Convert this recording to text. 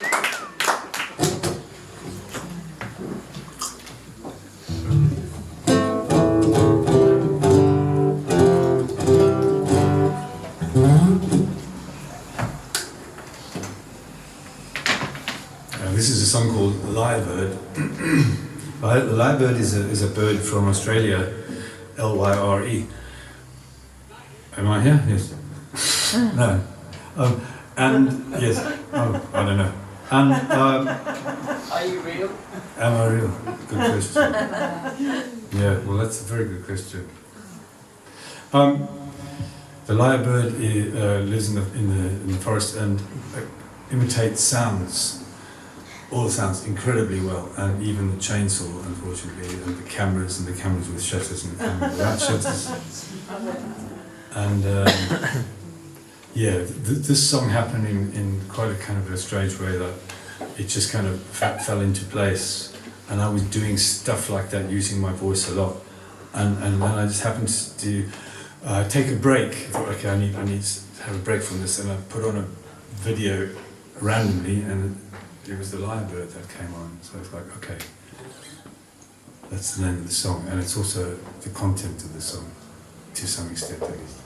This is a song called Lyrebird. Lyrebird is a bird from Australia, L-Y-R-E. Am I here? Yes. No. And yes. Oh, I don't know. And Are you real? am I real? Good question. Yeah. Well, that's a very good question. The lyrebird lives in the forest and imitates sounds. All the sounds incredibly well, and even the chainsaw, unfortunately, and the cameras with shutters and the cameras without shutters. And yeah, this song happened in quite a kind of a strange way, that it just kind of fell into place, and I was doing stuff like that using my voice a lot, and then I just happened to take a break. I thought, okay, I need to have a break from this, and I put on a video randomly, and it was the Lyrebird that came on, so I was like, okay, that's the name of the song, and it's also the content of the song, to some extent at least.